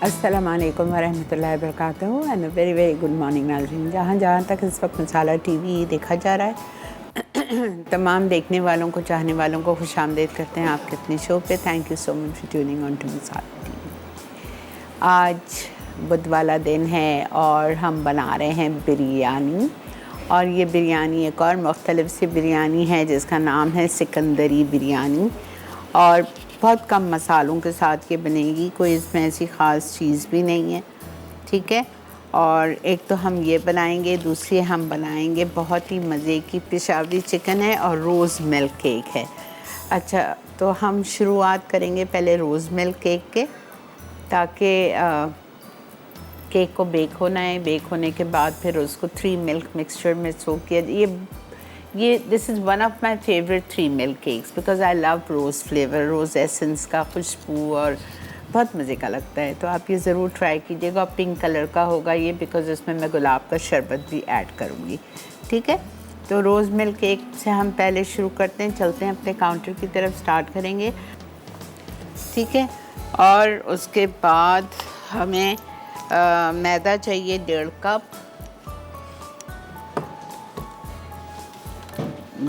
अस्सलाम वालेकुम वरहमतुल्लाहि वबरकातुहू and very very good morning नाज़रीन। जहाँ तक इस वक्त मसाला टीवी देखा जा रहा है तमाम देखने वालों को, चाहने वालों को खुशामदीद करते हैं आपके अपने शो पे। Thank you so much for tuning on to Masala TV. आज बुध वाला दिन है और हम बना रहे हैं बिरयानी, और ये बिरयानी एक और मुख्तलिफ सी बिरयानी है जिसका नाम है सिकंदरी बिरयानी, और बहुत कम मसालों के साथ ये बनेगी। कोई इसमें ऐसी ख़ास चीज़ भी नहीं है, ठीक है। और एक तो हम ये बनाएंगे, दूसरी हम बनाएंगे बहुत ही मज़े की पेशावरी चिकन है और रोज़ मिल्क केक है। अच्छा, तो हम शुरुआत करेंगे पहले रोज़ मिल्क केक के, ताकि केक को बेक होना है। बेक होने के बाद फिर उसको 3 मिल्क मिक्सचर में सोक किया। ये this is one of my favourite 3 milk cakes because I love rose flavour, rose essence का खुशबू और बहुत मज़े का लगता है। तो आप ये ज़रूर ट्राई कीजिएगा। पिंक कलर का होगा ये बिकॉज इसमें मैं गुलाब का शरबत भी ऐड करूँगी, ठीक है। तो रोज़ मिल्क केक से हम पहले शुरू करते हैं, चलते हैं अपने काउंटर की तरफ, स्टार्ट करेंगे, ठीक है। और उसके बाद हमें मैदा चाहिए 1.5 कप।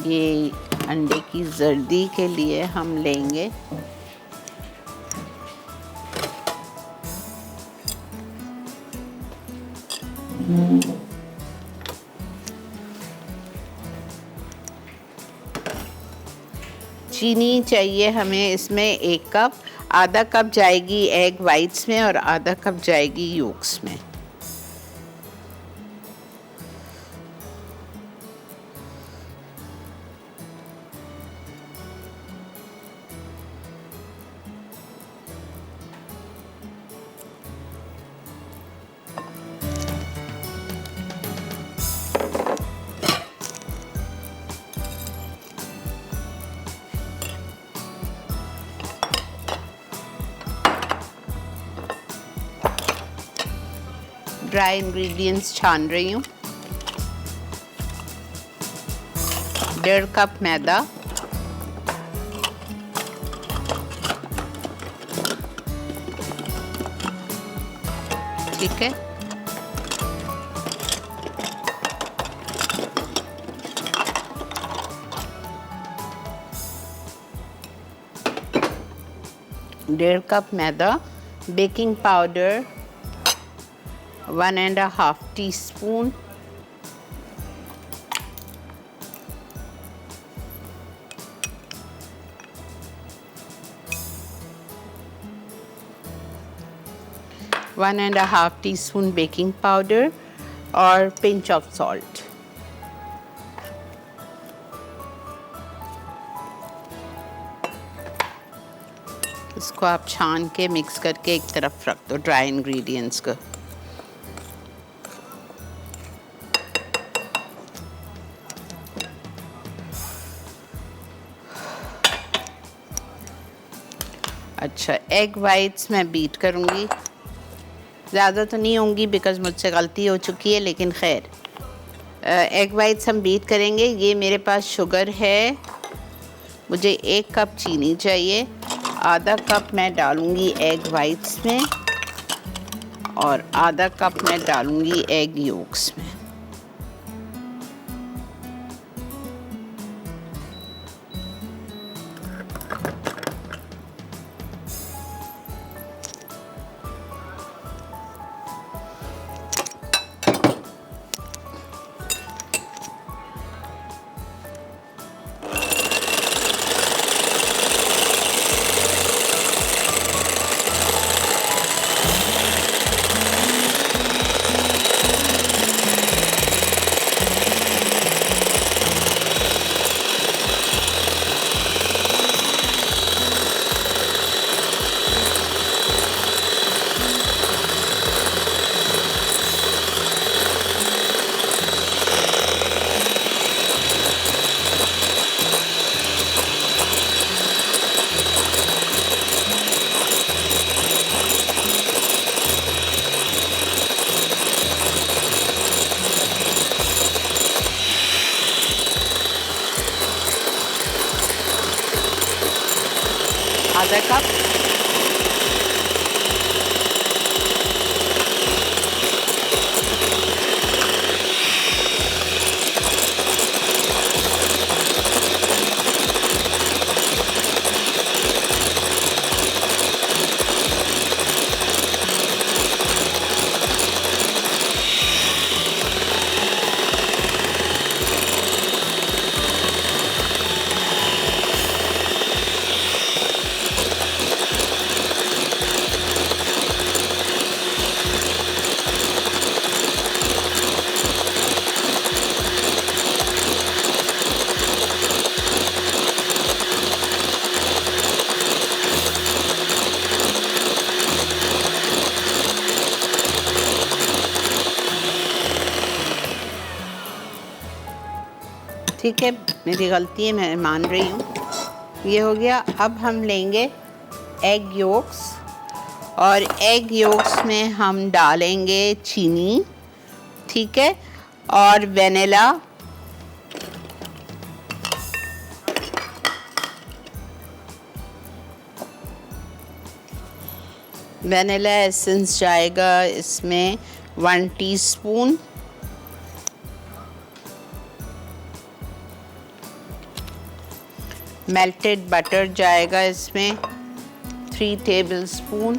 ये अंडे की जर्दी के लिए हम लेंगे चीनी चाहिए हमें इसमें 1 कप। आधा कप जाएगी एग वाइट्स में और आधा कप जाएगी योक्स में। ड्राई इंग्रेडिएंट्स छान रही हूँ। 1.5 कप मैदा, ठीक है। डेढ़ कप मैदा, baking powder 1.5 teaspoon, baking powder और पिंच ऑफ सॉल्ट। इसको आप छान के मिक्स करके एक तरफ रख दो ड्राई इंग्रेडिएंट्स को। अच्छा, एग वाइट्स मैं बीट करूँगी, ज़्यादा तो नहीं होंगी बिकॉज़ मुझसे गलती हो चुकी है, लेकिन खैर एग वाइट्स हम बीट करेंगे। ये मेरे पास शुगर है, मुझे 1 कप चीनी चाहिए। आधा कप मैं डालूँगी एग वाइट्स में और आधा कप मैं डालूँगी एग योक्स में। आधा कप ठीक है, मेरी गलती है, मैं मान रही हूँ। ये हो गया। अब हम लेंगे एग योक्स और एग योक्स में हम डालेंगे चीनी, ठीक है, और वेनिला, वेनिला एसेंस जाएगा इसमें 1 टीस्पून, मेल्टेड बटर जाएगा इसमें 3 टेबलस्पून,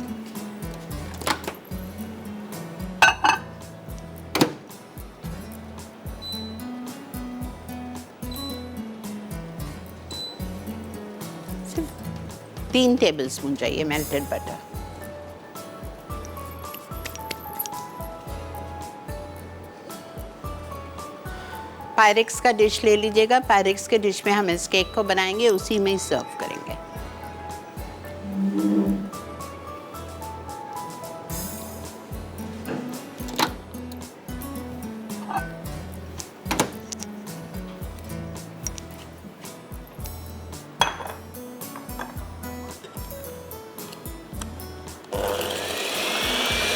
सिर्फ 3 टेबलस्पून चाहिए मेल्टेड बटर। पायरेक्स का डिश ले लीजिएगा। पायरेक्स के डिश में हम इस केक को बनाएंगे, उसी में ही सर्व करेंगे।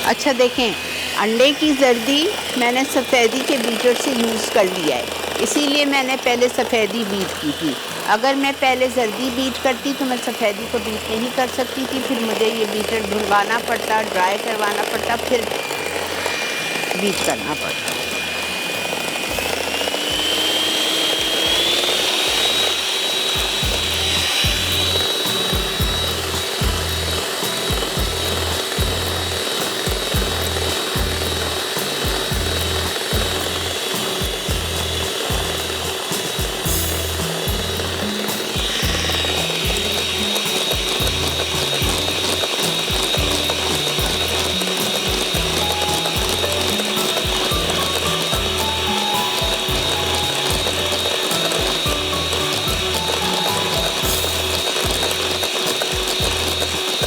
अच्छा देखें, अंडे की जर्दी मैंने सफ़ेदी के बीटर से यूज़ कर लिया है, इसीलिए मैंने पहले सफ़ेदी बीट की थी। अगर मैं पहले जर्दी बीट करती तो मैं सफ़ेदी को बीट नहीं कर सकती थी, फिर मुझे ये बीटर धुलवाना पड़ता, ड्राई करवाना पड़ता, फिर बीट करना पड़ता।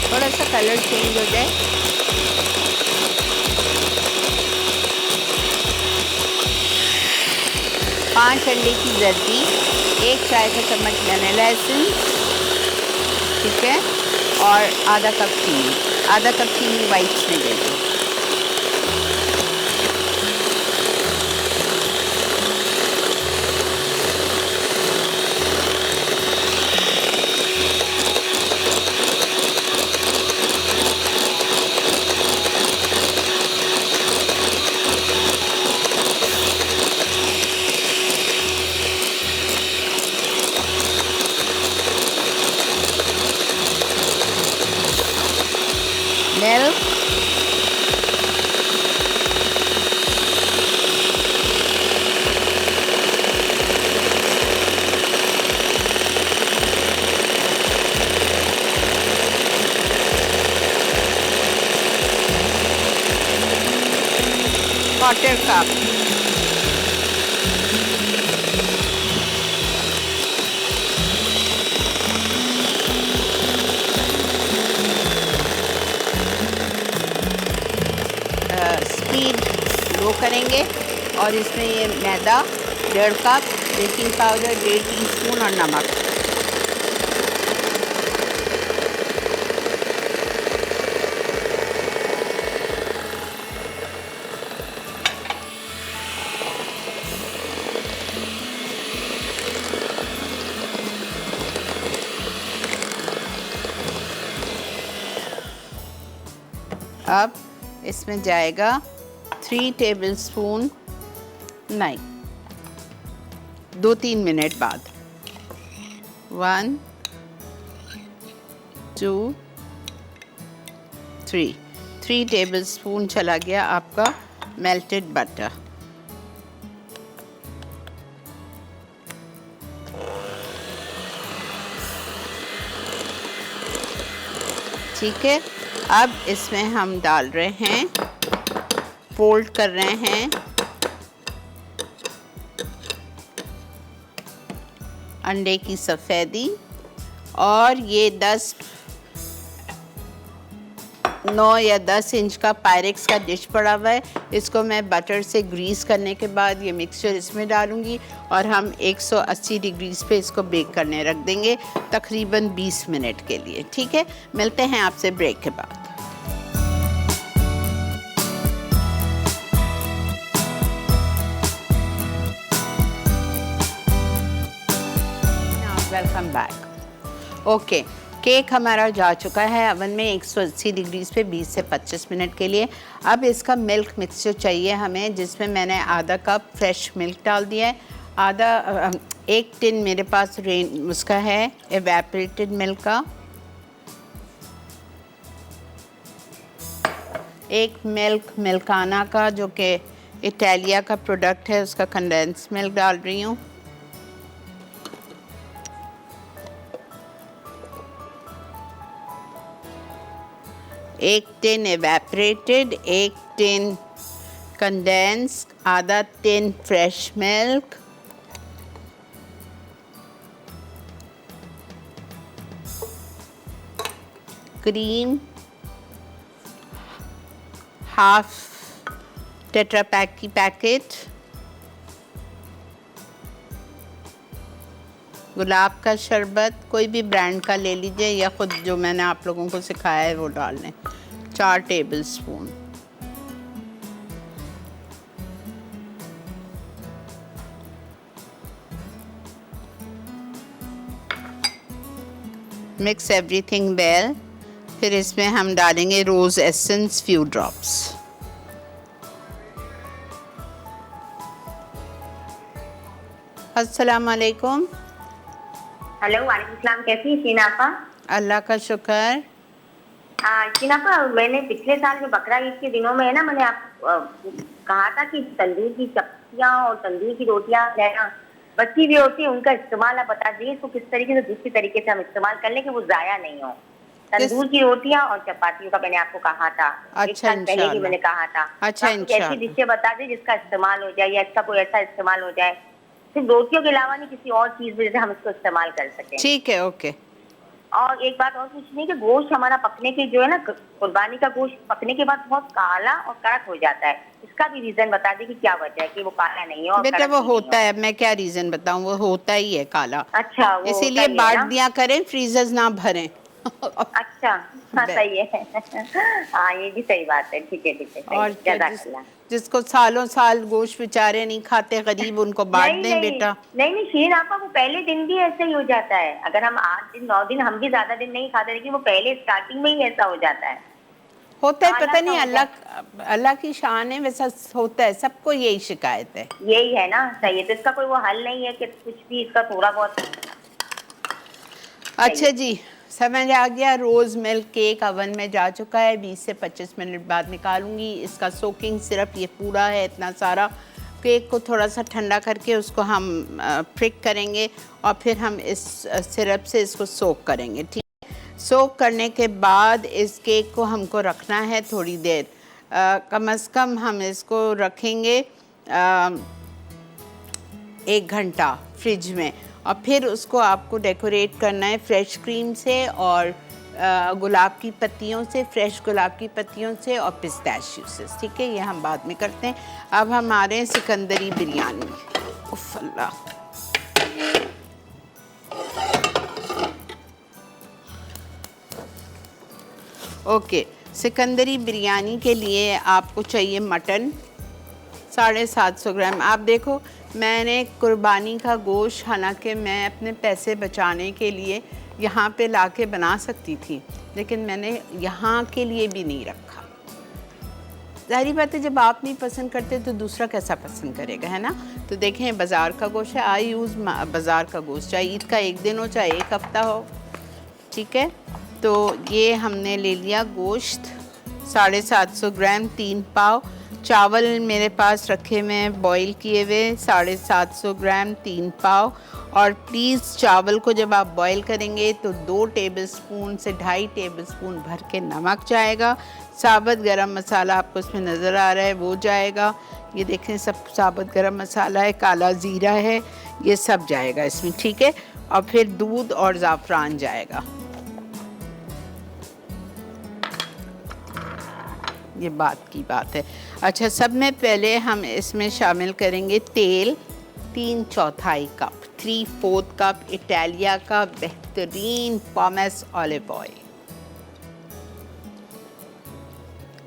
थोड़ा सा कलर चेंज हो जाए। पाँच अंडे की जर्दी, 1 चाय का चम्मच वनीला एसेंस, ठीक है, और आधा कप चीनी वाइट्स में देंगे। मिल्क, क्वार्टर कप, स्पीड लो करेंगे और इसमें ये मैदा 1.5 कप, बेकिंग पाउडर 1.5 टीस्पून और नमक। अब इसमें जाएगा 3 टेबलस्पून, नहीं, 2-3 मिनट बाद, 1 2 3 टेबलस्पून चला गया आपका मेल्टेड बटर। ठीक है, अब इसमें हम डाल रहे हैं, फोल्ड कर रहे हैं अंडे की सफ़ेदी, और ये 10 9 या 10 इंच का पायरेक्स का डिश पड़ा हुआ है। इसको मैं बटर से ग्रीस करने के बाद ये मिक्सचर इसमें डालूंगी और हम 180 डिग्रीज पे इसको बेक करने रख देंगे तकरीबन 20 मिनट के लिए। ठीक है, मिलते हैं आपसे ब्रेक के बाद। Welcome back. ओके, केक हमारा जा चुका है अवन में 180 डिग्रीज पे 20 से 25 मिनट के लिए। अब इसका मिल्क मिक्सचर चाहिए हमें, जिसमें मैंने आधा कप फ्रेश मिल्क डाल दिया है। एक टिन मेरे पास उसका है एवेपोरेटेड मिल्क का। एक मिल्काना का जो कि इटालिया का प्रोडक्ट है, उसका कंडेंस मिल्क डाल रही हूँ। एक टिन एवेपोरेटेड, एक टिन कंडेंस, आधा tin fresh milk, cream, half tetra pack की पैकेट, गुलाब का शरबत, कोई भी ब्रांड का ले लीजिए या खुद जो मैंने आप लोगों को सिखाया है वो डाल लें, 4 table spoon. Mix everything well. फिर इसमें हम डालेंगे रोज़ एसेंस फ्यू ड्रॉप्स। अस्सलाम वालेकुम। हेलो, वालेकुम सलाम। कैसी है शीनाफा? अल्लाह का शुक्र। शीनाफा, मैंने पिछले साल जो बकरा ईद के दिनों में है ना, मैंने आपको कहा था कि तंदूर की सब्जियां और तंदूर की रोटियां रहना बची भी होती है, उनका इस्तेमाल आप बता दीजिए इसको किस तरीके से, दूसरी तरीके से हम इस्तेमाल कर लें कि वो जाया नहीं हो। तंदूर की रोटियां और चपातियों का मैंने आपको कहा था। अच्छा, पहले भी मैंने कहा था। अच्छा, ऐसी डिशें बता दीजिए जिसका इस्तेमाल हो जाए या इसका कोई ऐसा इस्तेमाल हो जाए, सिर्फ रोटियों के अलावा नहीं, किसी और चीज में हम इसको इस्तेमाल कर सकें। ठीक है, ओके। और एक बात और पूछनी है कि गोश्त हमारा पकने के जो है ना, कुर्बानी का गोश्त पकने के बाद बहुत काला और कड़क हो जाता है, इसका भी रीजन बता दी कि क्या वजह है कि वो काला नहीं हो। बेटा वो होता है, मैं क्या रीजन बताऊं, वो होता ही है काला। अच्छा, इसीलिए बांट दिया करें, फ्रीजर्स ना भरें। अच्छा, हाँ सही है। हाँ, ये भी सही बात है। ठीक है, ठीक है। और जिसको सालों साल गोश्त बेचारे नहीं खाते, गरीब, उनको बांट दें बेटा। नहीं शीन आपा, वो पहले दिन भी ऐसे ही हो जाता है। अगर हम 8 दिन 9 दिन, हम भी ज्यादा दिन नहीं खाते, लेकिन वो पहले स्टार्टिंग में ही ऐसा हो जाता है। होता है, पता नहीं, अल्लाह की शान है, वैसा होता है, सबको यही शिकायत है। यही है ना, सही है। तो इसका कोई वो हल नहीं है कि कुछ भी इसका थोड़ा बहुत? अच्छा जी, समझ आ गया। रोज़ मिल्क केक अवन में जा चुका है, 20 से 25 मिनट बाद निकालूंगी। इसका सोकिंग सिर्फ ये पूरा है, इतना सारा। केक को थोड़ा सा ठंडा करके उसको हम फ्रिक करेंगे और फिर हम इस सिरप से इसको सोक करेंगे। ठीक है, सोक करने के बाद इस केक को हमको रखना है थोड़ी देर, कम से कम हम इसको रखेंगे 1 घंटा फ्रिज में, और फिर उसको आपको डेकोरेट करना है फ्रेश क्रीम से और गुलाब की पत्तियों से, फ्रेश गुलाब की पत्तियों से और पिस्ताशियो से। ठीक है, ये हम बाद में करते हैं। अब हम आ रहे हैं सिकंदरी बिरयानी। उफ़ अल्लाह, ओके। सिकंदरी बिरयानी के लिए आपको चाहिए मटन 750 ग्राम। आप देखो, मैंने कुर्बानी का गोश्त, हालांकि मैं अपने पैसे बचाने के लिए यहाँ पे लाके बना सकती थी, लेकिन मैंने यहाँ के लिए भी नहीं रखा। ज़ाहिर बात है, जब आप नहीं पसंद करते तो दूसरा कैसा पसंद करेगा, है ना। तो देखें, बाज़ार का गोश्त है, आई यूज़ बाज़ार का गोश्त, चाहे ईद का एक दिन हो चाहे एक हफ़्ता हो। ठीक है, तो ये हमने ले लिया गोश्त 750 ग्राम, 3 पाव। चावल मेरे पास रखे हुए हैं बॉईल किए हुए 750 ग्राम, 3 पाव। और प्लीज़ चावल को जब आप बॉईल करेंगे तो 2 टेबलस्पून से 2.5 टेबलस्पून भर के नमक जाएगा। साबुत गरम मसाला आपको इसमें नज़र आ रहा है, वो जाएगा। ये देखें, सब साबुत गरम मसाला है, काला ज़ीरा है, ये सब जाएगा इसमें। ठीक है, और फिर दूध और ज़ाफ़रान जाएगा। ये बात की बात है। अच्छा, सब में पहले हम इसमें शामिल करेंगे तेल 3/4 कप, 3/4 कप इटालिया का बेहतरीन पॉमेस ऑलिव ऑयल।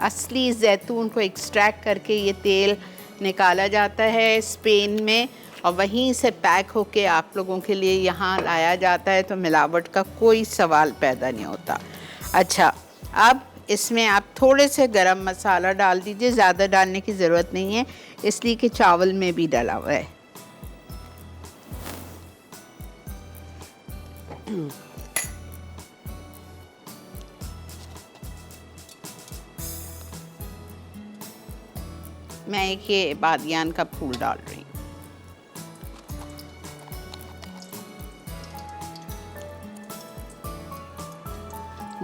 असली जैतून को एक्सट्रैक्ट करके ये तेल निकाला जाता है स्पेन में, और वहीं से पैक होके आप लोगों के लिए यहाँ लाया जाता है, तो मिलावट का कोई सवाल पैदा नहीं होता। अच्छा, अब इसमें आप थोड़े से गरम मसाला डाल दीजिए, ज़्यादा डालने की ज़रूरत नहीं है इसलिए कि चावल में भी डला हुआ है। मैं एक ये बादियान का फूल डाल रही हूँ।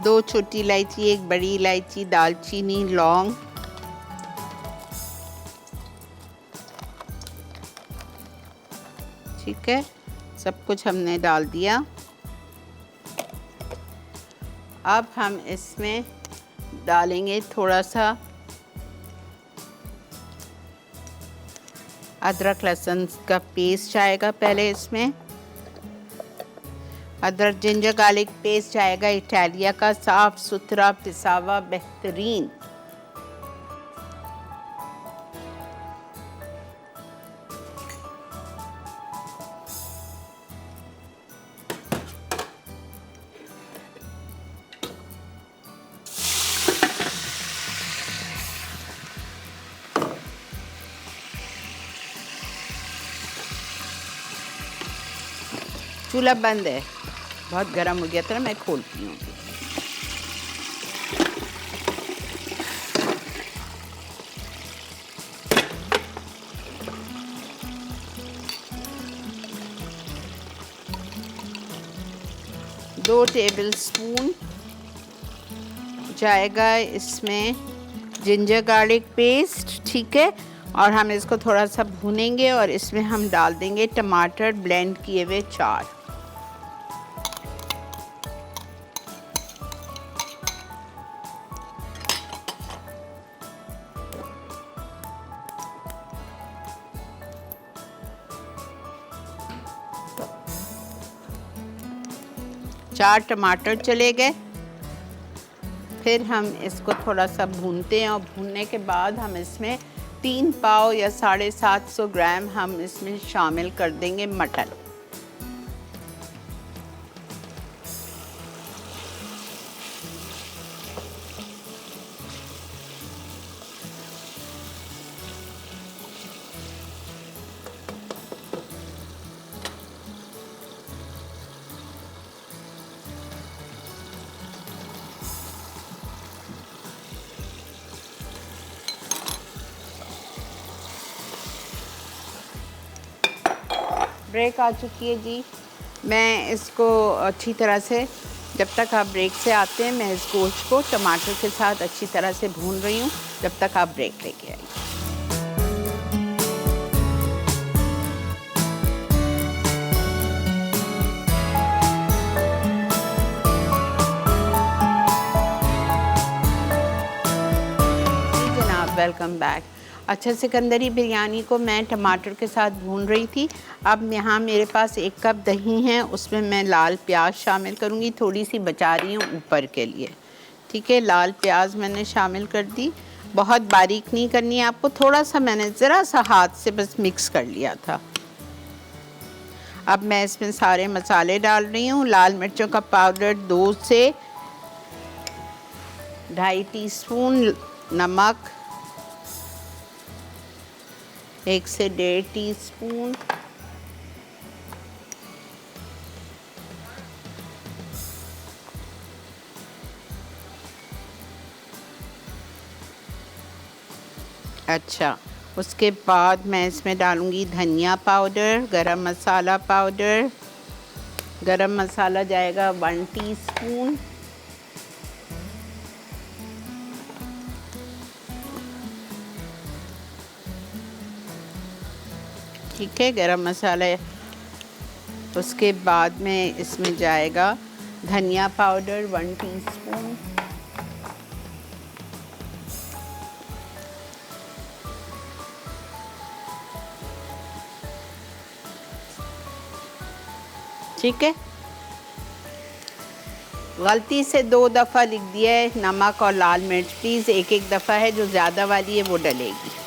दो छोटी इलायची, एक बड़ी इलायची, दालचीनी, लौंग, ठीक है, सब कुछ हमने डाल दिया। अब हम इसमें डालेंगे थोड़ा सा अदरक लहसुन का पेस्ट आएगा। पहले इसमें अदरक जिंजर गार्लिक पेस्ट आएगा, इटालिया का साफ सुथरा पिसा हुआ बेहतरीन। चूल्हा बंद है, बहुत गर्म हो गया था ना, मैं खोलती हूँ। दो टेबल स्पून जाएगा इसमें जिंजर गार्लिक पेस्ट, ठीक है, और हम इसको थोड़ा सा भूनेंगे और इसमें हम डाल देंगे टमाटर ब्लेंड किए हुए 4। चार टमाटर चले गए। फिर हम इसको थोड़ा सा भूनते हैं और भूनने के बाद हम इसमें 3 पाव या 750 ग्राम हम इसमें शामिल कर देंगे मटन। ब्रेक आ चुकी है जी। मैं इसको अच्छी तरह से, जब तक आप ब्रेक से आते हैं, मैं इस गोश्त को टमाटर के साथ अच्छी तरह से भून रही हूँ जब तक आप ब्रेक लेके आइए। जी जनाब, वेलकम बैक। अच्छा, सिकंदरी बिरयानी को मैं टमाटर के साथ भून रही थी। अब यहाँ मेरे पास 1 कप दही है, उसमें मैं लाल प्याज शामिल करूँगी, थोड़ी सी बचा रही हूँ ऊपर के लिए, ठीक है। लाल प्याज मैंने शामिल कर दी, बहुत बारीक नहीं करनी है आपको, थोड़ा सा मैंने ज़रा सा हाथ से बस मिक्स कर लिया था। अब मैं इसमें सारे मसाले डाल रही हूँ। लाल मिर्चों का पाउडर 2 से 2.5 टीस्पून, नमक 1 से 1.5 टीस्पून, अच्छा, उसके बाद मैं इसमें डालूँगी धनिया पाउडर, गरम मसाला पाउडर। गरम मसाला जाएगा 1 टीस्पून, ठीक है, गरम मसाला। उसके बाद में इसमें जाएगा धनिया पाउडर 1 टीस्पून, ठीक है। गलती से 2 दफ़ा लिख दिया है नमक और लाल मिर्च, प्लीज़ एक एक दफ़ा है, जो ज़्यादा वाली है वो डलेगी।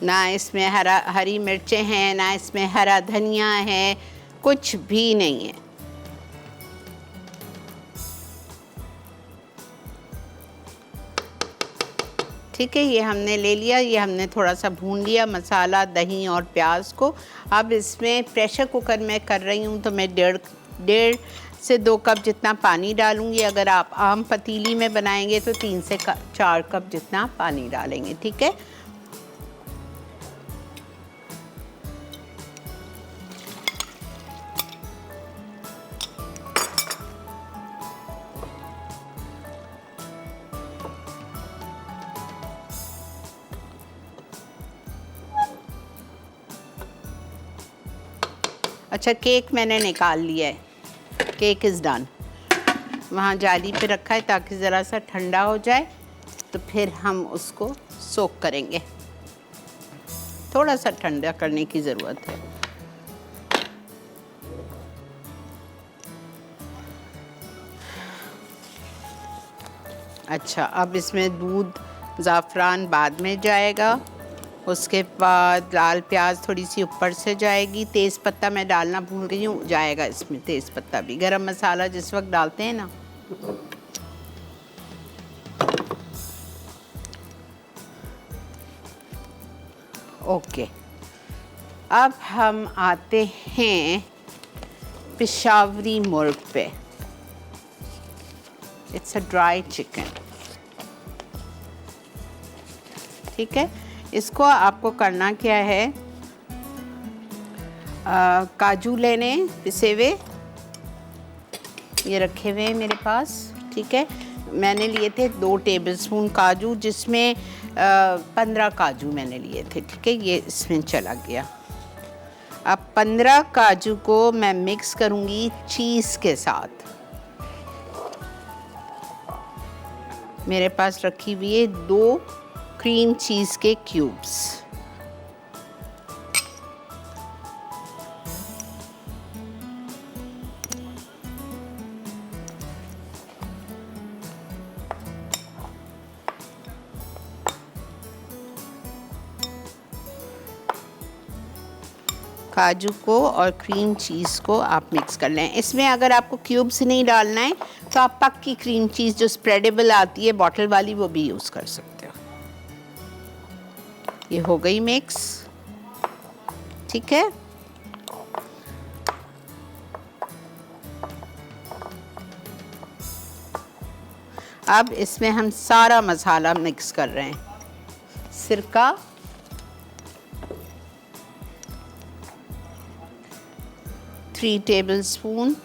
ना इसमें हरी मिर्चें हैं, ना इसमें हरा धनिया है, कुछ भी नहीं है। ठीक है, ये हमने ले लिया, ये हमने थोड़ा सा भून लिया मसाला, दही और प्याज को। अब इसमें प्रेशर कुकर में कर रही हूँ तो मैं डेढ़ से 2 कप जितना पानी डालूँगी। अगर आप आम पतीली में बनाएंगे तो 3 से 4 कप जितना पानी डालेंगे। ठीक है, अच्छा केक मैंने निकाल लिया है, केक इज़ डन। वहाँ जाली पे रखा है ताकि ज़रा सा ठंडा हो जाए, तो फिर हम उसको सोक करेंगे। थोड़ा सा ठंडा करने की ज़रूरत है। अच्छा, अब इसमें दूध, ज़ाफ़रान बाद में जाएगा, उसके बाद लाल प्याज थोड़ी सी ऊपर से जाएगी, तेज़ पत्ता मैं डालना भूल गई हूँ, जाएगा इसमें तेज़ पत्ता भी। गरम मसाला जिस वक्त डालते हैं ना, ओके। अब हम आते हैं पेशावरी मुर्ग पे। It's a dry chicken. ठीक है, इसको आपको करना क्या है, काजू लेने पिसे हुए, ये रखे हुए हैं मेरे पास। ठीक है, मैंने लिए थे 2 टेबलस्पून काजू, जिसमें 15 काजू मैंने लिए थे। ठीक है, ये इसमें चला गया। अब 15 काजू को मैं मिक्स करूँगी चीज़ के साथ। मेरे पास रखी हुई है 2 क्रीम चीज़ के क्यूब्स। काजू को और क्रीम चीज़ को आप मिक्स कर लें। इसमें अगर आपको क्यूब्स नहीं डालना है तो आप पक्की क्रीम चीज़ जो स्प्रेडेबल आती है बॉटल वाली, वो भी यूज़ कर सकते हो। ये हो गई मिक्स। ठीक है, अब इसमें हम सारा मसाला मिक्स कर रहे हैं। सिरका, थ्री टेबलस्पून,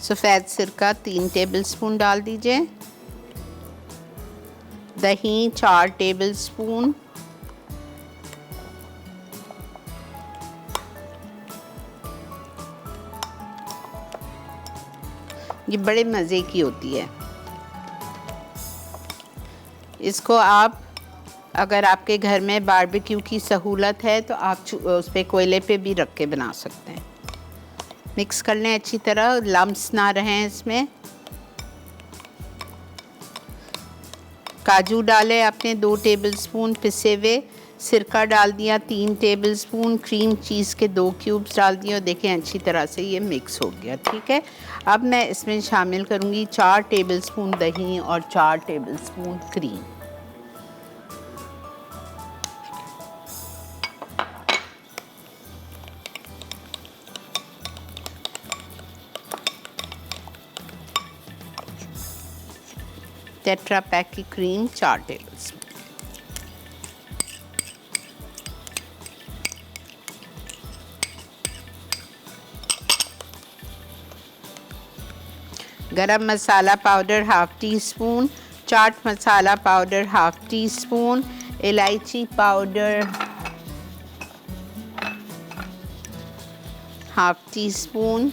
सफ़ेद सिरका 3 टेबलस्पून डाल दीजिए, दही 4 टेबलस्पून, ये बड़े मज़े की होती है। इसको आप, अगर आपके घर में बारबेक्यू की सहूलत है तो आप उस पे कोयले पे भी रख के बना सकते हैं। मिक्स कर लें अच्छी तरह, लम्स ना रहें इसमें। काजू डाले आपने 2 टेबलस्पून पिसे हुए, सिरका डाल दिया 3 टेबलस्पून, क्रीम चीज़ के 2 क्यूब्स डाल दिए और देखें अच्छी तरह से ये मिक्स हो गया। ठीक है, अब मैं इसमें शामिल करूँगी 4 टेबलस्पून दही और 4 टेबलस्पून क्रीम। टेट्रा पैक की क्रीम 4 टेबलस्पून। गरम मसाला powder half tea spoon, chaat masala powder half tea spoon, इलायची powder half tea spoon,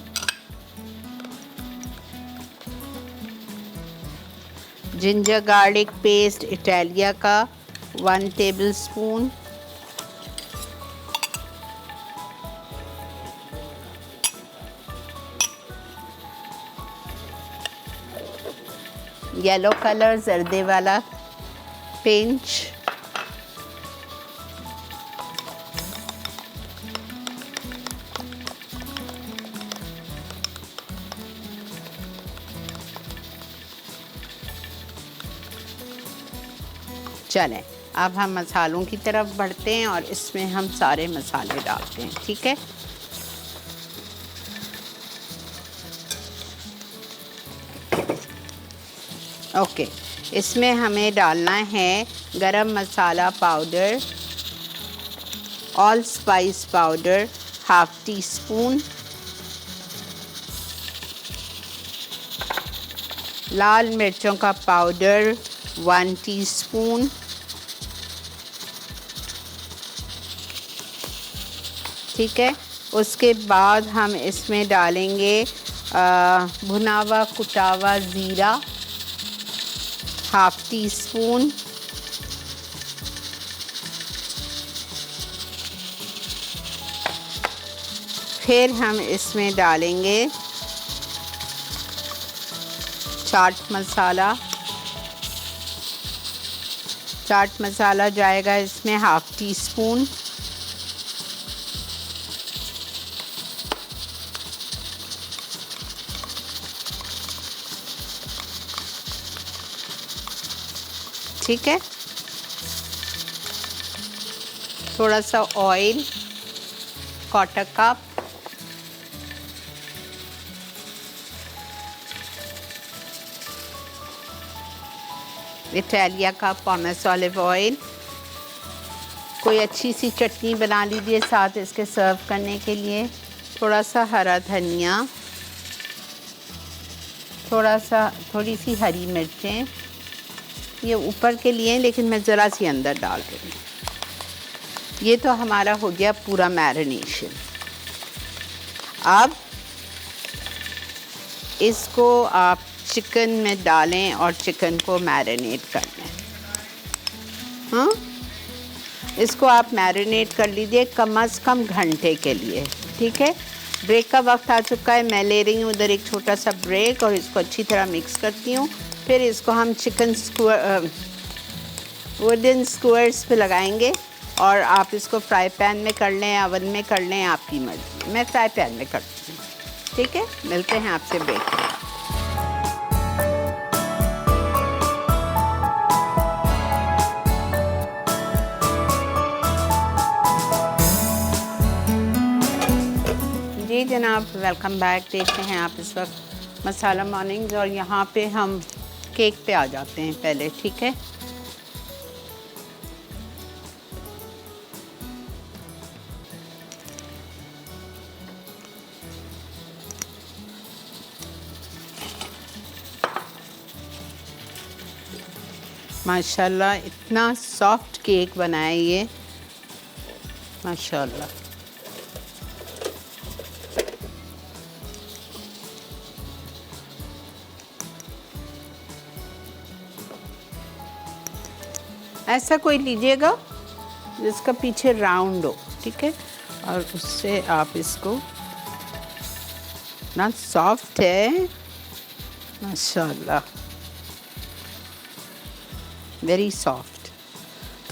ginger garlic paste Italia का 1 टेबल स्पून, येलो कलर जर्दे वाला पिंच, चलें अब हम मसालों की तरफ बढ़ते हैं और इसमें हम सारे मसाले डालते हैं, ठीक है। ओके, इसमें हमें डालना है गरम मसाला powder, all spice powder half teaspoon, लाल मिर्चों का पाउडर 1 टीस्पून, ठीक है। उसके बाद हम इसमें डालेंगे भुना हुआ कुटा हुआ ज़ीरा हाफ़ टी स्पून, फिर हम इसमें डालेंगे चाट मसाला। चाट मसाला जाएगा इसमें हाफ़ टी स्पून, ठीक है। थोड़ा सा ऑयल, क्वार्टर कप, इटालिया का पॉमेस ऑलिव ऑयल। कोई अच्छी सी चटनी बना लीजिए साथ इसके सर्व करने के लिए। थोड़ा सा हरा धनिया, थोड़ी सी हरी मिर्चें, ये ऊपर के लिए लेकिन मैं ज़रा सी अंदर डाल रही हूँ। ये तो हमारा हो गया पूरा मैरिनेशन। अब इसको आप चिकन में डालें और चिकन को मैरिनेट कर लें। हाँ, इसको आप मैरिनेट कर लीजिए कम से कम घंटे के लिए, ठीक है। ब्रेक का वक्त आ चुका है, मैं ले रही हूँ उधर एक छोटा सा ब्रेक और इसको अच्छी तरह मिक्स करती हूँ। फिर इसको हम चिकन वुडन स्क्वायर्स पे लगाएंगे और आप इसको फ्राई पैन में कर लें, ओवन में कर लें, आपकी मर्ज़ी। मैं फ्राई पैन में करती हूँ, ठीक है। मिलते हैं आपसे ब्रेक के बाद। जी जनाब, वेलकम बैक। देखते हैं आप इस वक्त मसाला मॉर्निंग्स और यहाँ पे हम केक पे आ जाते हैं पहले, ठीक है। माशाल्लाह इतना सॉफ्ट केक बनाया ये, माशाल्लाह। ऐसा कोई लीजिएगा जिसका पीछे राउंड हो, ठीक है। और उससे आप इसको, ना सॉफ्ट है माशाल्लाह, वेरी सॉफ्ट।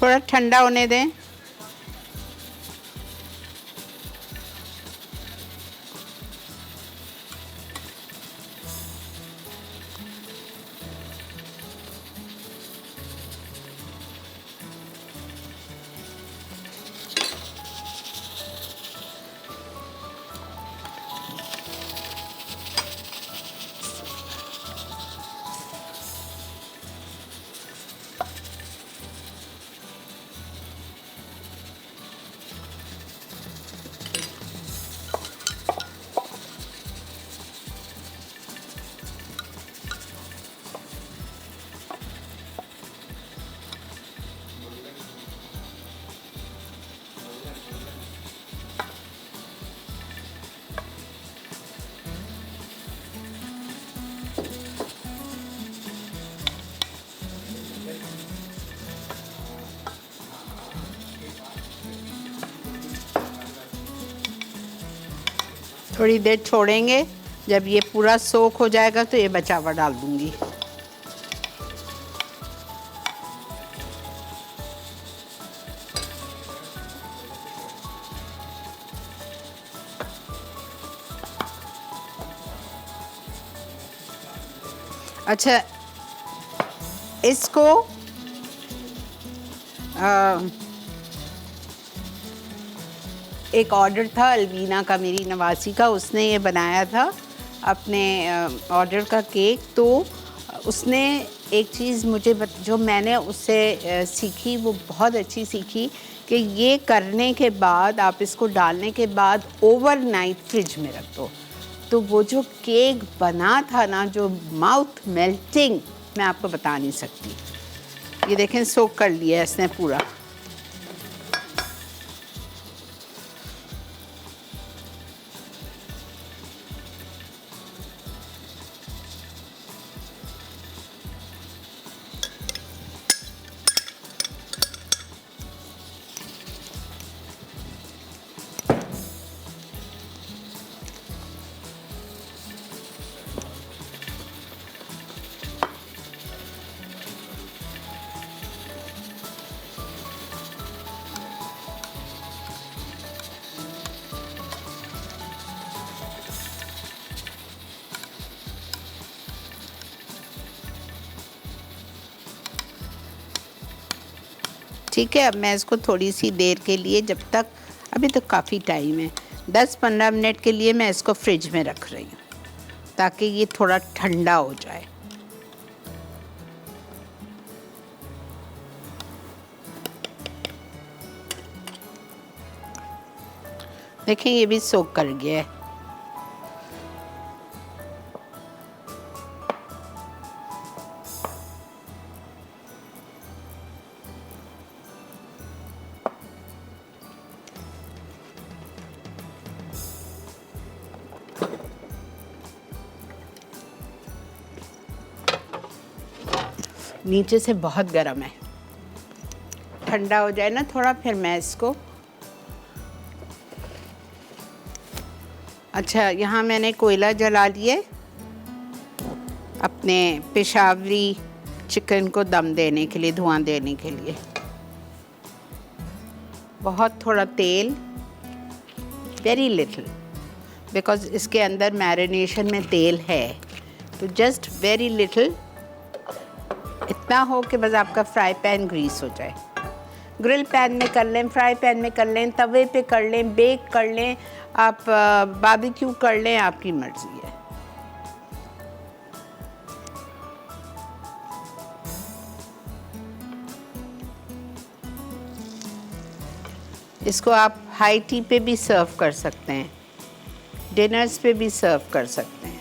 थोड़ा ठंडा होने दें। थोड़ी देर छोड़ेंगे, जब ये पूरा सोख हो जाएगा तो ये बचा हुआ डाल दूँगी। अच्छा, इसको एक ऑर्डर था अलवीना का, मेरी नवासी का, उसने ये बनाया था अपने ऑर्डर का केक। तो उसने एक चीज़ मुझे जो मैंने उससे सीखी, वो बहुत अच्छी सीखी कि ये करने के बाद, आप इसको डालने के बाद ओवरनाइट फ्रिज में रख दो, तो वो जो केक बना था ना, जो माउथ मेल्टिंग, मैं आपको बता नहीं सकती। ये देखें, सोक कर लिया है इसने पूरा। ठीक है, अब मैं इसको थोड़ी सी देर के लिए, जब तक, अभी तो काफ़ी टाइम है, 10-15 मिनट के लिए मैं इसको फ्रिज में रख रही हूँ ताकि ये थोड़ा ठंडा हो जाए। देखें, ये भी सोक कर गया है। नीचे से बहुत गर्म है, ठंडा हो जाए ना थोड़ा, फिर मैं इसको, अच्छा, यहाँ मैंने कोयला जला लिए अपने पेशावरी चिकन को दम देने के लिए, धुआं देने के लिए। बहुत थोड़ा तेल, वेरी लिटिल, बिकॉज इसके अंदर मैरिनेशन में तेल है, तो जस्ट वेरी लिटिल, इतना हो कि बस आपका फ्राई पैन ग्रीस हो जाए। ग्रिल पैन में कर लें, फ्राई पैन में कर लें, तवे पे कर लें, बेक कर लें, आप बारबेक्यू कर लें, आपकी मर्ज़ी है। इसको आप हाई टी पे भी सर्व कर सकते हैं, डिनर्स पे भी सर्व कर सकते हैं।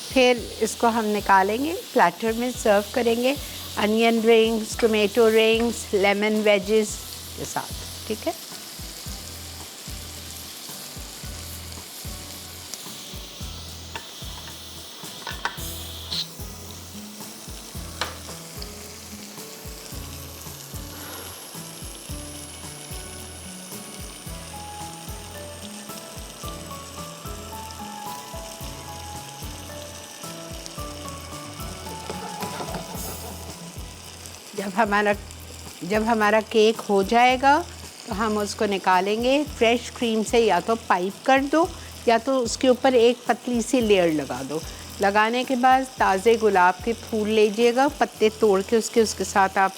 फिर इसको हम निकालेंगे, प्लेटर में सर्व करेंगे, onion rings, tomato rings, lemon wages के साथ, ठीक है। जब हमारा केक हो जाएगा तो हम उसको निकालेंगे, फ्रेश क्रीम से या तो पाइप कर दो या तो उसके ऊपर एक पतली सी लेयर लगा दो। लगाने के बाद ताज़े गुलाब के फूल लीजिएगा, पत्ते तोड़ के उसके साथ आप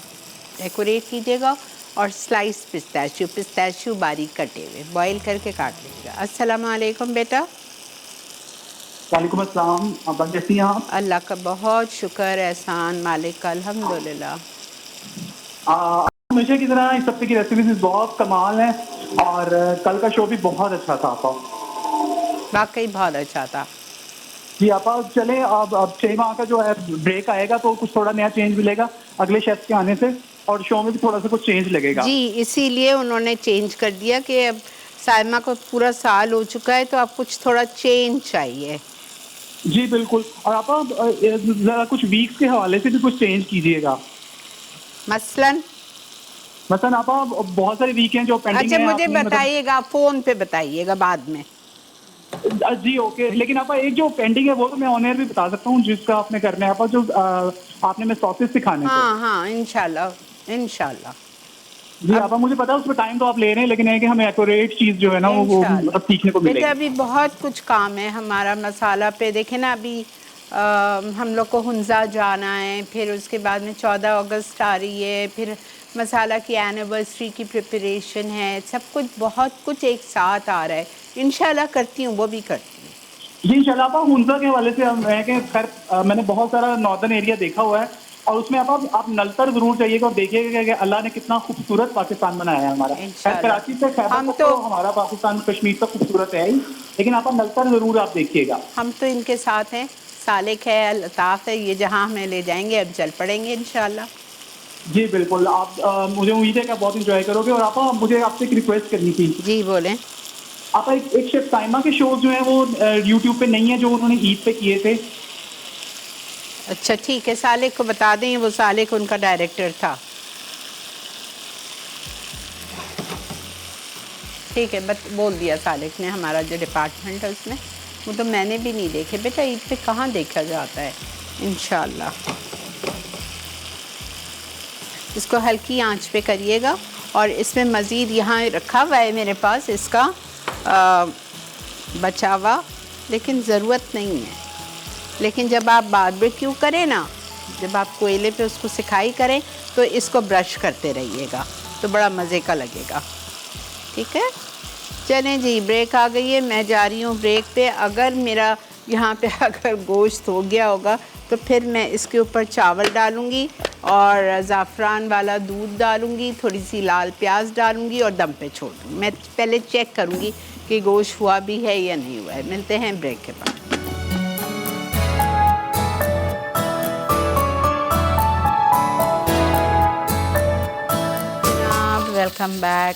डेकोरेट कीजिएगा, और स्लाइस पिस्ताशियो बारीक कटे हुए बॉईल करके काट लीजिएगा। अस्सलाम वालेकुम बेटा। वालेकुम अस्सलाम, आप कैसी हैं आप? अल्लाह का बहुत शुक्र, एहसान मालिक का, अल्हम्दुलिल्लाह। हमेशा की तरह इस हफ्ते की रेसिपीज बहुत कमाल है, और कल का शो भी बहुत अच्छा था आपका। वाकई बहुत अच्छा था। जी आपा चले, अब 6 माह का जो है ब्रेक आएगा तो कुछ थोड़ा नया चेंज मिलेगा अगले शेफ के आने से, और शो में भी थोड़ा सा कुछ चेंज लगेगा। जी, इसीलिए उन्होंने चेंज कर दिया कि अब साइमा को पूरा साल हो चुका है तो अब कुछ थोड़ा चेंज चाहिए। जी बिल्कुल, और आपा जरा कुछ वीक्स के हवाले से भी कुछ चेंज कीजिएगा। मसलन मसलन आपा बहुत सारे वीक हैं जो पेंडिंग अच्छा है, मुझे आपने मतलब बताइएगा, फ़ोन पे बताइएगा बाद में। जी ओके, लेकिन आपा एक जो पेंडिंग है वो तो मैं ऑन एयर भी बता सकता हूँ, जिसका आपने करना है आपा, जो आपने में सॉसेस सिखाने थे। हाँ हाँ, इंशाल्लाह इंशाल्लाह। जी अब आपा मुझे पता है उसमें टाइम तो आप ले रहे हैं, लेकिन है कि हमें एक्यूरेट चीज़ जो है ना वो इंशाल्लाह मतलब सीखने को बेटा, मिलेगी। अभी बहुत कुछ काम है हमारा मसाला पे। देखे ना अभी हम लोग को हुंजा जाना है, फिर उसके बाद में 14 अगस्त आ रही है, फिर मसाला की एनिवर्सरी की प्रिपरेशन है, सब कुछ बहुत कुछ एक साथ आ रहा है। इंशाल्लाह करती हूँ, वो भी करती हूँ। जी इंशाल्लाह आपा हुंजा के हवाले से हम है कि खैर मैंने बहुत सारा नॉर्दर्न एरिया देखा हुआ है, और उसमें आप नलतर जरूर जाइएगा और देखिएगा कि अल्लाह ने कितना खूबसूरत पाकिस्तान बनाया है हमारा। खैर कराची से इंशाल्लाह खैबर हम तक तो तो हमारा पाकिस्तान कश्मीर तक खूबसूरत है ही, लेकिन आप नलतर जरूर आप देखिएगा। हम तो इनके साथ हैं। सालिक है, अल्ताफ़ है, ये जहाँ हमें ले जाएंगे अब चल पड़ेंगे इंशाल्लाह। जी बिल्कुल, आप मुझे उम्मीद है कि आप बहुत इंजॉय करोगे। और आपा मुझे आपसे एक रिक्वेस्ट करनी थी, जी बोलें। आप एक शेफ साइमा के शोज जो हैं वो यूट्यूब पे नहीं है, जो उन्होंने ईद पे किए थे। अच्छा ठीक है, सालिक को बता दें, वो सालिक उनका डायरेक्टर था। ठीक है, बोल दिया सालिक ने, हमारा जो डिपार्टमेंट है उसमें। वो तो मैंने भी नहीं देखे बेटा, ईद पे कहाँ देखा जाता है। इंशाल्लाह इसको हल्की आंच पे करिएगा। और इसमें मज़ीद यहाँ रखा हुआ है मेरे पास इसका बचा हुआ, लेकिन ज़रूरत नहीं है। लेकिन जब आप बारबेक्यू करें ना, जब आप कोयले पे उसको सिकाई करें तो इसको ब्रश करते रहिएगा, तो बड़ा मज़े का लगेगा। ठीक है, चलें जी, ब्रेक आ गई है, मैं जा रही हूँ ब्रेक पे। अगर मेरा यहाँ पे अगर गोश्त हो गया होगा तो फिर मैं इसके ऊपर चावल डालूँगी और ज़ाफ़रान वाला दूध डालूँगी, थोड़ी सी लाल प्याज डालूँगी और दम पे छोड़ दूँगी। मैं पहले चेक करूँगी कि गोश्त हुआ भी है या नहीं हुआ है। मिलते हैं ब्रेक के बाद। Welcome back.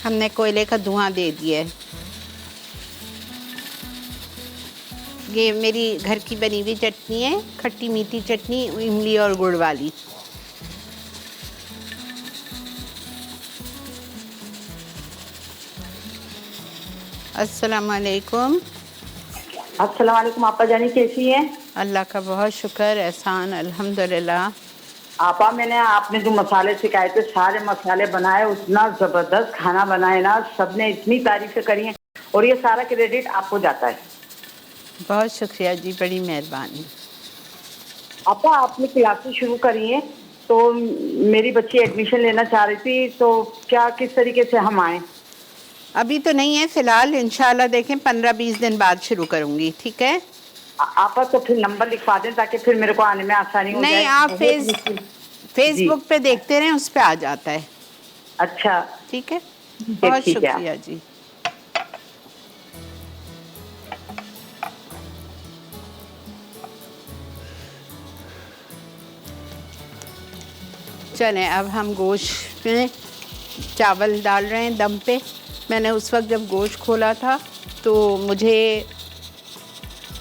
हमने कोयले का धुआं दे दिया है। ये मेरी घर की बनी हुई चटनी है, खट्टी मीठी चटनी, इमली और गुड़ वाली। अस्सलाम वालेकुम। अस्सलाम वालेकुम। आपा जानी कैसी हैं? अल्लाह का बहुत शुक्र, एहसान, अल्हम्दुलिल्लाह। आपा मैंने आपने जो मसाले सिखाए थे सारे मसाले बनाए, उतना ज़बरदस्त खाना बनाए ना, सबने इतनी तारीफ़ें करी हैं, और ये सारा क्रेडिट आपको जाता है। बहुत शुक्रिया जी, बड़ी मेहरबानी। आपा आपने क्लासेस शुरू करी हैं, तो मेरी बच्ची एडमिशन लेना चाह रही थी, तो क्या किस तरीके से हम आएँ? अभी तो नहीं है फ़िलहाल, इंशाल्लाह देखें 15-20 दिन बाद शुरू करूँगी। ठीक है, आपा तो फिर नंबर लिखवा दें ताकि फिर मेरे को आने में आसानी हो जाए। नहीं आप जी। फेसबुक पे देखते रहें, उस पे आ जाता है। अच्छा ठीक है, बहुत ठीक है। शुक्रिया जी। चलें, अब हम गोश्त में चावल डाल रहे हैं दम पे। मैंने उस वक्त जब गोश्त खोला था तो मुझे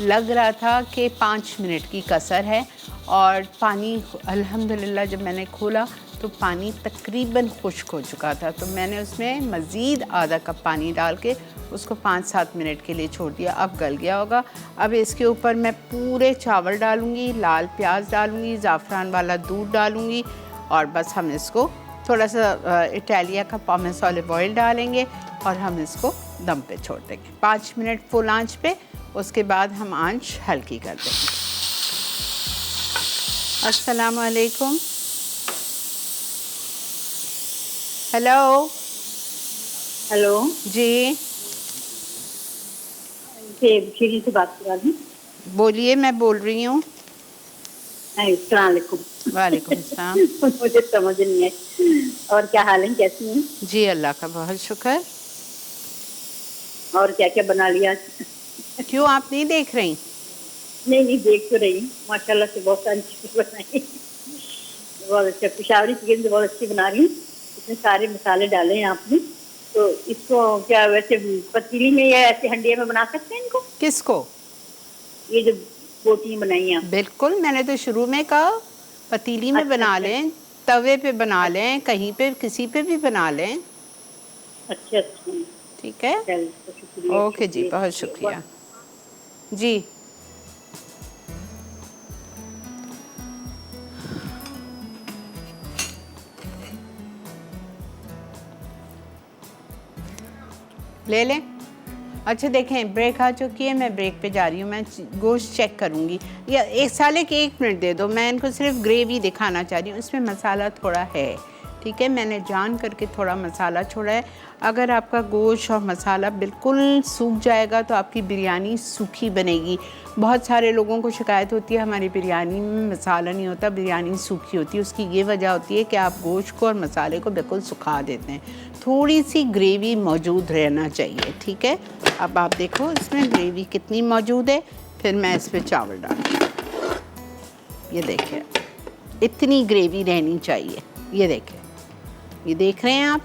लग रहा था कि 5 मिनट की कसर है, और पानी अल्हम्दुलिल्लाह जब मैंने खोला तो पानी तकरीबन खुश्क हो चुका था, तो मैंने उसमें मज़ीद आधा कप पानी डाल के उसको 5-7 मिनट के लिए छोड़ दिया। अब गल गया होगा। अब इसके ऊपर मैं पूरे चावल डालूँगी, लाल प्याज डालूँगी, ज़ाफ़रान वाला दूध डालूँगी और बस हम इसको थोड़ा सा इटालिया का पॉमेस ऑलिव ऑयल डालेंगे और हम इसको दम पे छोड़ देंगे 5 मिनट फुल आंच पे। उसके बाद हम आंच हल्की कर देंगे। अस्सलाम वालेकुम। हेलो। हेलो जी श्री से बात कर रही बोलिए, मैं बोल रही हूँ। हूँ। वालेकुम अस्सलाम। मुझे समझ नहीं है। और क्या हाल है, कैसी हैं? जी अल्लाह का बहुत शुक्र। और क्या क्या बना लिया? क्यों, आप नहीं देख रही? नहीं देख तो रही हूँ, माशाल्लाह से बहुत सारी चीजें बनाई। बहुत अच्छा, पिशावरी चिकन बहुत अच्छी बना रही हूँ। इसमें सारे मसाले डाले हैं आपने, तो इसको क्या वैसे पतीली में या ऐसे हंडिया में बना सकते हैं इनको? किसको? ये जो बोटी बनाई हैं आप। बिल्कुल, मैंने तो शुरू में कहा पतीली में बना लें, तवे पे बना लें, कहीं पे किसी पे भी बना लें। अच्छा ठीक है, तो शुक्रिया। ओके जी, बहुत शुक्रिया जी। ले लें। अच्छा देखें, ब्रेक आ चुकी है, मैं ब्रेक पे जा रही हूँ। मैं गोश्त चेक करूँगी, या एक साले के 1 मिनट दे दो, मैं इनको सिर्फ ग्रेवी दिखाना चाह रही हूँ। इसमें मसाला थोड़ा है, ठीक है, मैंने जान करके थोड़ा मसाला छोड़ा है। अगर आपका गोश्त और मसाला बिल्कुल सूख जाएगा तो आपकी बिरयानी सूखी बनेगी। बहुत सारे लोगों को शिकायत होती है हमारी बिरयानी में मसाला नहीं होता, बिरयानी सूखी होती है। उसकी ये वजह होती है कि आप गोश्त को और मसाले को बिल्कुल सुखा देते हैं। थोड़ी सी ग्रेवी मौजूद रहना चाहिए, ठीक है। अब आप देखो इसमें ग्रेवी कितनी मौजूद है, फिर मैं इस पर चावल डालूँ। ये देखें, इतनी ग्रेवी रहनी चाहिए। ये देखें, ये देख रहे हैं आप,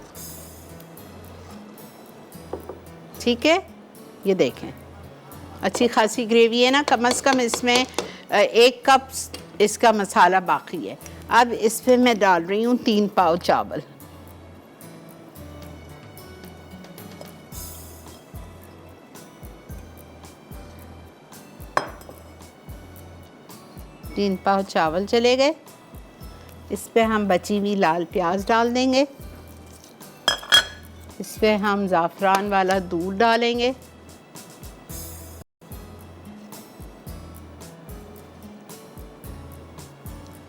ठीक है। ये देखें, अच्छी खासी ग्रेवी है ना। कम से कम इसमें 1 कप इसका मसाला बाकी है। अब इस पे मैं डाल रही हूँ 3 पाव चावल। तीन पाव चावल चले गए। इस पे हम बची हुई लाल प्याज डाल देंगे। इस पे हम ज़ाफ़रान वाला दूध डालेंगे।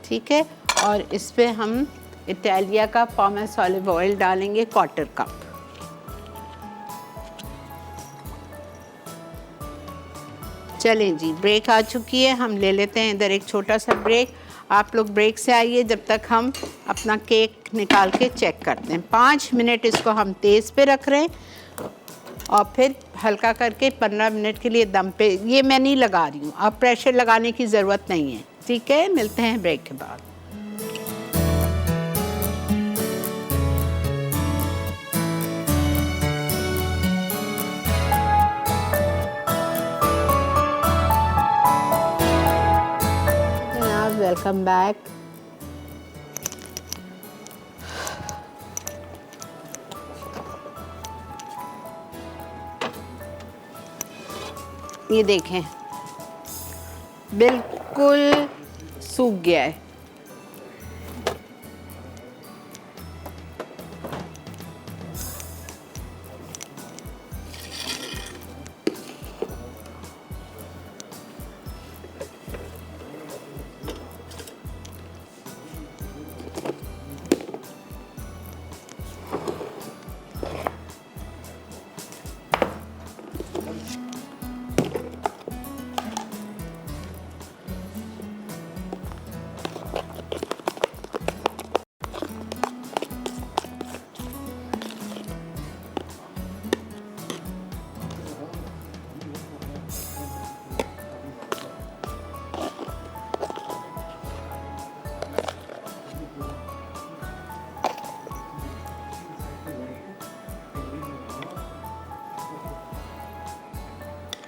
ठीक है, और इस पे हम इटालिया का पॉमेस ऑलिव ऑयल डालेंगे 1/4 कप। चलें जी, ब्रेक आ चुकी है, हम ले लेते हैं इधर एक छोटा सा ब्रेक। आप लोग ब्रेक से आइए, जब तक हम अपना केक निकाल के चेक करते हैं। 5 मिनट इसको हम तेज़ पे रख रहे हैं और फिर हल्का करके 15 मिनट के लिए दम पे। ये मैं नहीं लगा रही हूँ, अब प्रेशर लगाने की ज़रूरत नहीं है, ठीक है। मिलते हैं ब्रेक के बाद। Welcome back. ये देखें, बिल्कुल सूख गया है।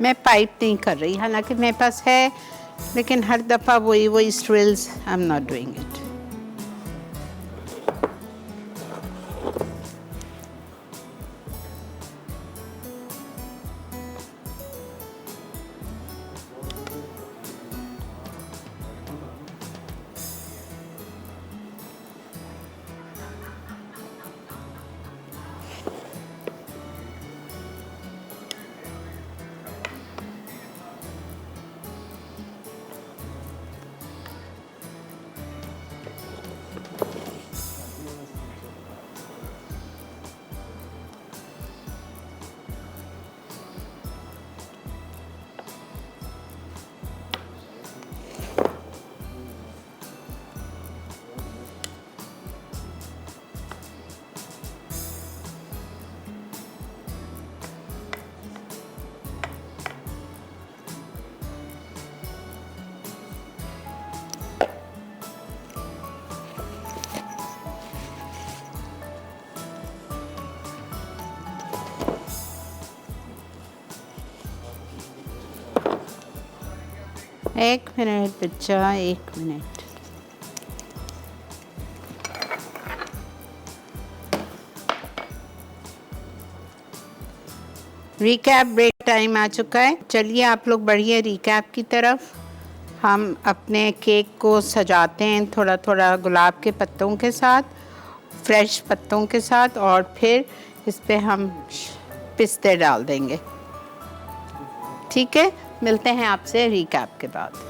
मैं पाइप नहीं कर रही, हालांकि मेरे पास है, लेकिन हर दफ़ा वही स्ट्रिल्स, I am not doing it. एक मिनट बच्चा, एक मिनट। रिकैप ब्रेक टाइम आ चुका है। चलिए आप लोग बढ़िए रिकैप की तरफ। हम अपने केक को सजाते हैं थोड़ा थोड़ा गुलाब के पत्तों के साथ, फ्रेश पत्तों के साथ, और फिर इस पे हम पिस्ते डाल देंगे। ठीक है, मिलते हैं आपसे रिकैप के बाद।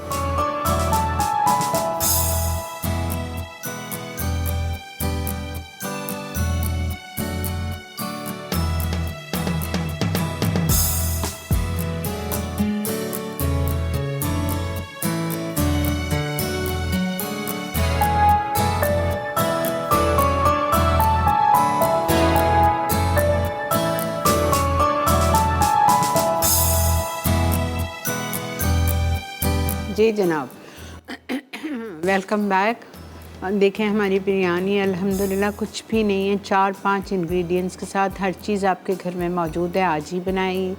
जी जनाब, वेलकम बैक। देखें हमारी बिरयानी अल्हम्दुलिल्लाह कुछ भी नहीं है, 4-5 इंग्रेडिएंट्स के साथ हर चीज़ आपके घर में मौजूद है। आज ही बनाई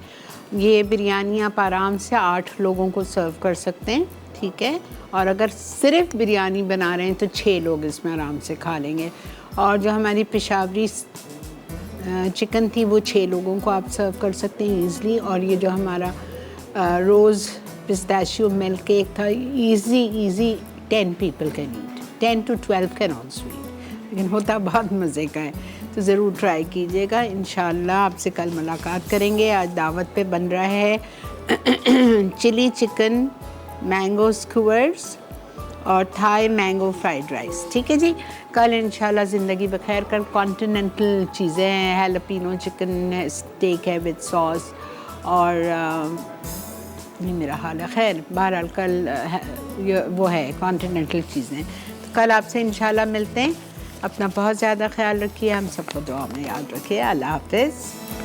ये बिरयानी आप आराम से 8 लोगों को सर्व कर सकते हैं। ठीक है, और अगर सिर्फ बिरयानी बना रहे हैं तो 6 लोग इसमें आराम से खा लेंगे। और जो हमारी पेशावरी चिकन थी वो 6 लोगों को आप सर्व कर सकते हैं ईज़िली। और ये जो हमारा रोज़ पिस्ताशियो मिल्क केक था, easy 10 people can eat, 10 to 12 can also eat, लेकिन होता बहुत मज़े का है। तो ज़रूर ट्राई कीजिएगा। इंशाल्लाह आपसे कल मुलाकात करेंगे। आज दावत पे बन रहा है चिली चिकन, मैंगो स्क्यूअर्स और थाई मैंगो फ्राइड राइस। ठीक है जी, कल इंशाल्लाह ज़िंदगी बखैर। कल कॉन्टिनेंटल चीज़ें हैं, हैलोपिनो चिकन स्टेक है विद सॉस, और नहीं मेरा हाल है। खैर बहरहाल कल वो है कॉन्टिनेंटल चीज़ें। तो कल आपसे इंशाल्लाह मिलते हैं। अपना बहुत ज़्यादा ख्याल रखिए, हम सबको दुआ में याद रखिए। अल्लाह हाफ़िज़।